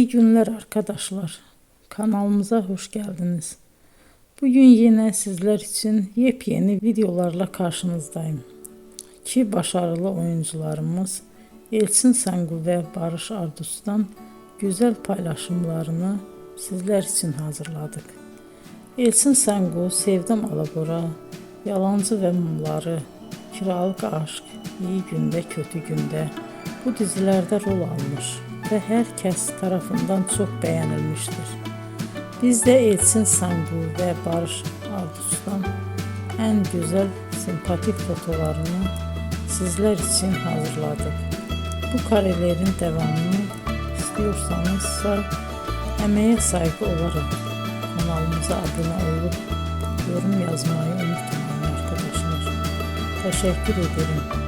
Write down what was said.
İyi günler arkadaşlar. Kanalımıza hoş geldiniz. Bugün yine sizler için yepyeni videolarla karşınızdayım. İki başarılı oyuncularımız Elçin Sangu ve Barış Ardus'tan güzel paylaşımlarını sizler için hazırladık. Elçin Sangu, Sevdim Alabora, Yalancı ve Mumları, Kiralık Aşk, İyi Günde Kötü Günde bu dizilerde rol almış ve herkes tarafından çok beğenilmiştir. Biz de Elçin Sangu ve Barış Ardus'tan en güzel sempatik fotolarını sizler için hazırladık. Bu karelerin devamını istiyorsanızsa emeğe saygı olarak kanalımıza abone olup yorum yazmayı unutmayın arkadaşlar. Teşekkür ederim.